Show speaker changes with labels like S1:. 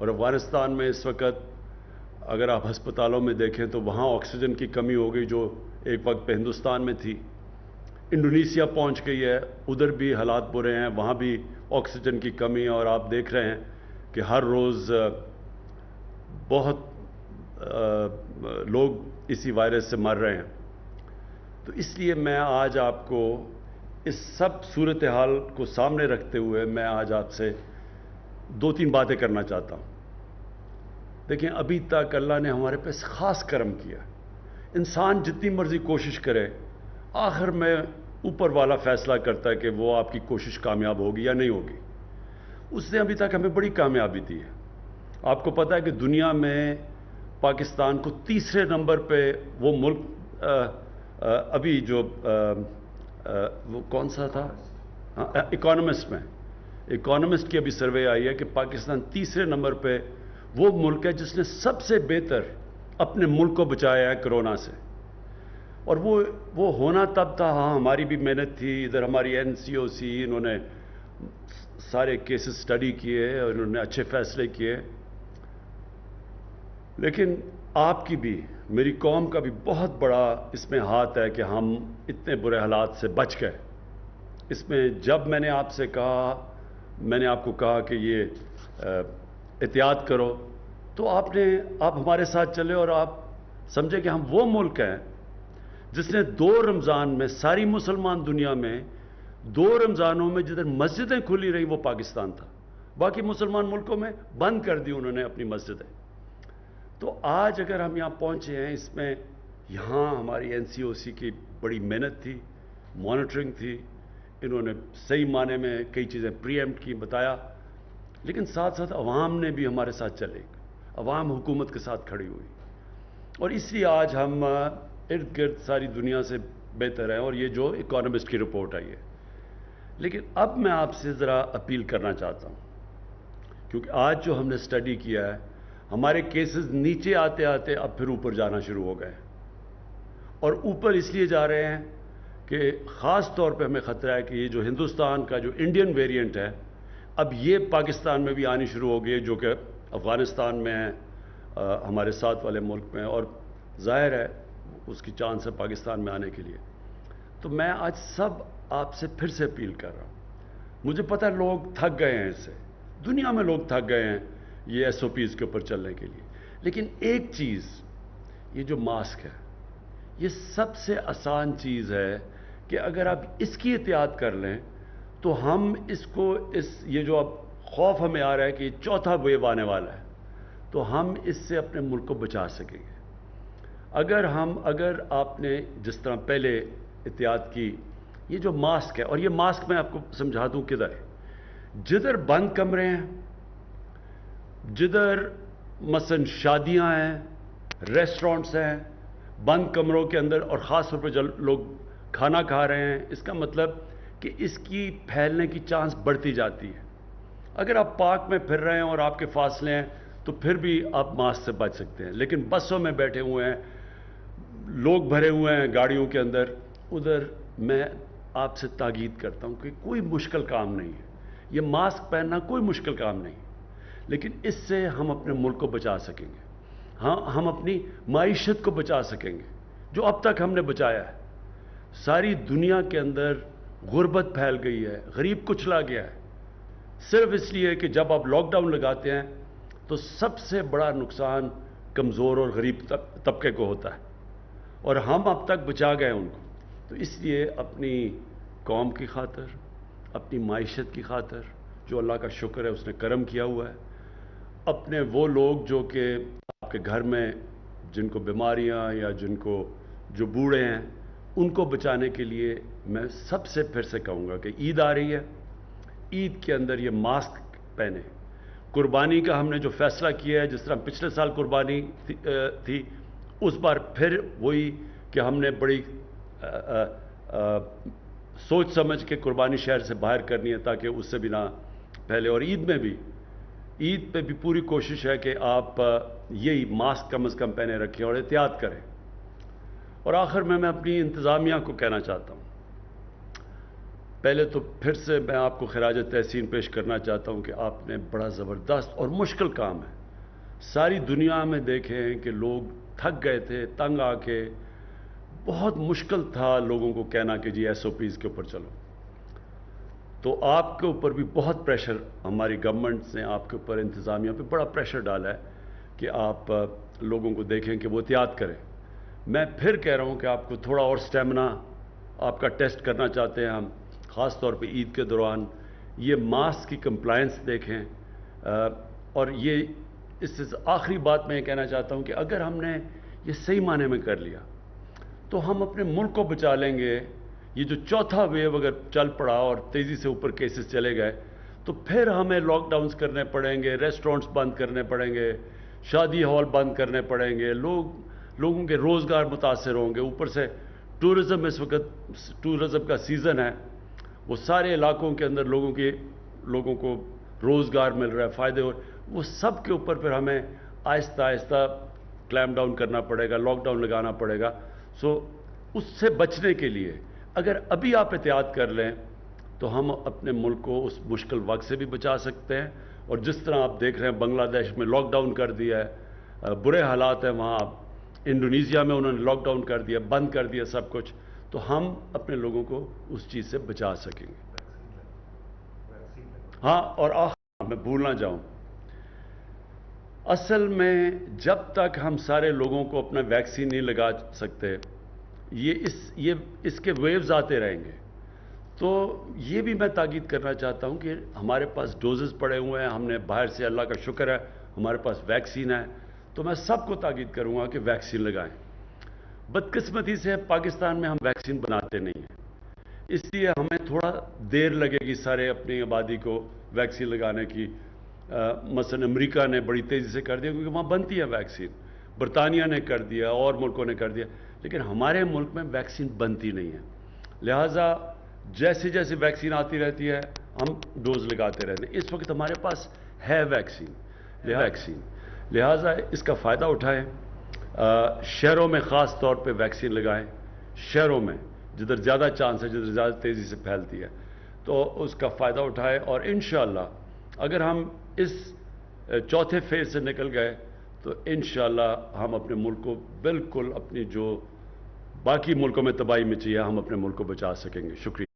S1: اور افغانستان میں اس وقت اگر آپ ہسپتالوں میں دیکھیں تو وہاں آکسیجن کی کمی ہو گئی جو ایک وقت پہ ہندوستان میں تھی. انڈونیشیا پہنچ گئی ہے، دھر بھی حالات برے ہیں، وہاں بھی آکسیجن کی کمی ہے، اور آپ دیکھ رہے ہیں کہ ہر روز بہت لوگ اسی وائرس سے مر رہے ہیں. تو اس لیے میں آج آپ کو اس سب صورتحال کو سامنے رکھتے ہوئے میں آج آپ سے 2-3 باتیں کرنا چاہتا ہوں. دیکھیں، ابھی تک اللہ نے ہمارے پہ خاص کرم کیا. انسان جتنی مرضی کوشش کرے، آخر میں اوپر والا فیصلہ کرتا ہے کہ وہ آپ کی کوشش کامیاب ہوگی یا نہیں ہوگی. اس نے ابھی تک ہمیں بڑی کامیابی دی ہے. آپ کو پتہ ہے کہ دنیا میں پاکستان کو 3رے نمبر پہ وہ ملک ابھی جو وہ کون سا تھا، اکانومسٹ کی ابھی سروے آئی ہے کہ پاکستان 3رے نمبر پہ وہ ملک ہے جس نے سب سے بہتر اپنے ملک کو بچایا ہے کرونا سے. اور وہ ہونا تب تھا. ہاں، ہماری بھی محنت تھی. ادھر ہماری NCOC انہوں نے سارے کیسز سٹڈی کیے اور انہوں نے اچھے فیصلے کیے. لیکن آپ کی بھی، میری قوم کا بھی بہت بڑا اس میں ہاتھ ہے کہ ہم اتنے برے حالات سے بچ گئے. اس میں جب میں نے آپ سے کہا، میں نے آپ کو کہا کہ یہ احتیاط کرو، تو آپ ہمارے ساتھ چلے اور آپ سمجھے کہ ہم وہ ملک ہیں جس نے 2 رمضان میں ساری مسلمان دنیا میں 2 رمضانوں میں جدھر مسجدیں کھلی رہیں وہ پاکستان تھا. باقی مسلمان ملکوں میں بند کر دی انہوں نے اپنی مسجدیں. تو آج اگر ہم یہاں پہنچے ہیں، اس میں یہاں ہماری NCOC کی بڑی محنت تھی، مانیٹرنگ تھی. انہوں نے صحیح معنی میں کئی چیزیں پری ایمپٹ کی، بتایا. لیکن ساتھ ساتھ عوام نے بھی ہمارے ساتھ چلے. عوام حکومت کے ساتھ کھڑی ہوئی، اور اس لیے آج ہم ارد گرد ساری دنیا سے بہتر ہیں. اور یہ جو اکانومسٹ کی رپورٹ آئی ہے. لیکن اب میں آپ سے ذرا اپیل کرنا چاہتا ہوں، کیونکہ آج جو ہم نے سٹڈی کیا ہے، ہمارے کیسز نیچے آتے آتے اب پھر اوپر جانا شروع ہو گئے. اور اوپر اس لیے جا رہے ہیں کہ خاص طور پہ ہمیں خطرہ ہے کہ یہ جو ہندوستان کا جو انڈین ویریئنٹ ہے، اب یہ پاکستان میں بھی آنی شروع ہو گئی ہے، جو کہ افغانستان میں ہے، ہمارے ساتھ والے ملک میں، اور ظاہر ہے اس کی چانس ہے پاکستان میں آنے کے لیے. تو میں آج سب آپ سے پھر سے اپیل کر رہا ہوں. مجھے پتہ ہے لوگ تھک گئے ہیں، اس سے دنیا میں لوگ تھک گئے ہیں یہ SOPs کے اوپر چلنے کے لیے. لیکن ایک چیز، یہ جو ماسک ہے، یہ سب سے آسان چیز ہے کہ اگر آپ اس کی احتیاط کر لیں تو ہم اس کو یہ جو اب خوف ہمیں آ رہا ہے کہ 4تھا ویو آنے والا ہے، تو ہم اس سے اپنے ملک کو بچا سکیں گے. اگر آپ نے جس طرح پہلے احتیاط کی، یہ جو ماسک ہے، اور یہ ماسک میں آپ کو سمجھا دوں کدھر ہے. جدھر بند کمرے ہیں، جدھر مثلا شادیاں ہیں، ریسٹورنٹس ہیں، بند کمروں کے اندر، اور خاص طور پہ جب لوگ کھانا کھا رہے ہیں، اس کا مطلب کہ اس کی پھیلنے کی چانس بڑھتی جاتی ہے. اگر آپ پارک میں پھر رہے ہیں اور آپ کے فاصلے ہیں تو پھر بھی آپ ماسک سے بچ سکتے ہیں. لیکن بسوں میں بیٹھے ہوئے ہیں، لوگ بھرے ہوئے ہیں گاڑیوں کے اندر، ادھر میں آپ سے تاکید کرتا ہوں کہ کوئی مشکل کام نہیں ہے. یہ ماسک پہننا کوئی مشکل کام نہیں، لیکن اس سے ہم اپنے ملک کو بچا سکیں گے. ہاں، ہم اپنی معیشت کو بچا سکیں گے جو اب تک ہم نے بچایا ہے. ساری دنیا کے اندر غربت پھیل گئی ہے، غریب کچلا گیا ہے، صرف اس لیے کہ جب آپ لاک ڈاؤن لگاتے ہیں تو سب سے بڑا نقصان کمزور اور غریب طبقے کو ہوتا ہے، اور ہم اب تک بچا گئے ان کو. تو اس لیے اپنی قوم کی خاطر، اپنی معیشت کی خاطر، جو اللہ کا شکر ہے اس نے کرم کیا ہوا ہے، اپنے وہ لوگ جو کہ آپ کے گھر میں جن کو بیماریاں یا جو بوڑھے ہیں، ان کو بچانے کے لیے میں سب سے پھر سے کہوں گا کہ عید آ رہی ہے، عید کے اندر یہ ماسک پہنے. قربانی کا ہم نے جو فیصلہ کیا ہے، جس طرح پچھلے سال قربانی تھی، اس بار پھر وہی کہ ہم نے بڑی سوچ سمجھ کے قربانی شہر سے باہر کرنی ہے تاکہ اس سے بھی نہ پھیلے. اور عید پہ بھی پوری کوشش ہے کہ آپ یہی ماسک کم از کم پہنے رکھیں اور احتیاط کریں. اور آخر میں اپنی انتظامیہ کو کہنا چاہتا ہوں، پہلے تو پھر سے میں آپ کو خراج تحسین پیش کرنا چاہتا ہوں کہ آپ نے بڑا زبردست اور مشکل کام ہے. ساری دنیا میں دیکھیں کہ لوگ تھک گئے تھے, تنگ آ کے بہت مشکل تھا لوگوں کو کہنا کہ جی ایس او پیز کے اوپر چلو. تو آپ کے اوپر بھی بہت پریشر, ہماری گورنمنٹ نے آپ کے اوپر, انتظامیہ پہ بڑا پریشر ڈالا ہے کہ آپ لوگوں کو دیکھیں کہ وہ احتیاط کریں. میں پھر کہہ رہا ہوں کہ آپ کو تھوڑا اور سٹیمنا آپ کا ٹیسٹ کرنا چاہتے ہیں ہم, خاص طور پہ عید کے دوران. یہ ماسک کی کمپلائنس دیکھیں. اور یہ اس سے آخری بات میں یہ کہنا چاہتا ہوں کہ اگر ہم نے یہ صحیح معنی میں کر لیا تو ہم اپنے ملک کو بچا لیں گے. یہ جو چوتھا ویو اگر چل پڑا اور تیزی سے اوپر کیسز چلے گئے تو پھر ہمیں لاک ڈاؤنز کرنے پڑیں گے, ریسٹورنٹس بند کرنے پڑیں گے, شادی ہال بند کرنے پڑیں گے, لوگوں کے روزگار متاثر ہوں گے. اوپر سے ٹورزم, اس وقت ٹورزم کا سیزن ہے, وہ سارے علاقوں کے اندر لوگوں کو روزگار مل رہا ہے, فائدے ہو, وہ سب کے اوپر پھر ہمیں آہستہ آہستہ کلیم ڈاؤن کرنا پڑے گا, لاک ڈاؤن لگانا پڑے گا. سو اس سے بچنے کے لیے اگر ابھی آپ احتیاط کر لیں تو ہم اپنے ملک کو اس مشکل وقت سے بھی بچا سکتے ہیں. اور جس طرح آپ دیکھ رہے ہیں بنگلہ دیش میں لاک ڈاؤن کر دیا ہے, برے حالات ہیں وہاں. انڈونیزیا میں انہوں نے لاک ڈاؤن کر دیا, بند کر دیا سب کچھ, تو ہم اپنے لوگوں کو اس چیز سے بچا سکیں گے. ہاں, اور میں بھول نہ جاؤں, اصل میں جب تک ہم سارے لوگوں کو اپنا ویکسین نہیں لگا سکتے, یہ اس کے ویوز آتے رہیں گے. تو یہ بھی میں تاکید کرنا چاہتا ہوں کہ ہمارے پاس ڈوزز پڑے ہوئے ہیں, ہم نے باہر سے, اللہ کا شکر ہے ہمارے پاس ویکسین ہے. تو میں سب کو تاکید کروں گا کہ ویکسین لگائیں. بدقسمتی سے پاکستان میں ہم ویکسین بناتے نہیں ہیں, اس لیے ہمیں تھوڑا دیر لگے گی سارے اپنی آبادی کو ویکسین لگانے کی. مثلا امریکہ نے بڑی تیزی سے کر دیا کیونکہ وہاں بنتی ہے ویکسین, برطانیہ نے کر دیا, اور ملکوں نے کر دیا, لیکن ہمارے ملک میں ویکسین بنتی نہیں ہے. لہٰذا جیسے جیسے ویکسین آتی رہتی ہے ہم ڈوز لگاتے رہتے ہیں. اس وقت ہمارے پاس ہے ویکسین, لہٰذا اس کا فائدہ اٹھائیں. شہروں میں خاص طور پہ ویکسین لگائیں, شہروں میں جدھر زیادہ چانس ہے, جدھر زیادہ تیزی سے پھیلتی ہے, تو اس کا فائدہ اٹھائیں. اور انشاءاللہ اگر ہم اس چوتھے فیز سے نکل گئے تو انشاءاللہ ہم اپنے ملک کو بالکل, اپنی جو باقی ملکوں میں تباہی مچی ہے, ہم اپنے ملک کو بچا سکیں گے. شکریہ.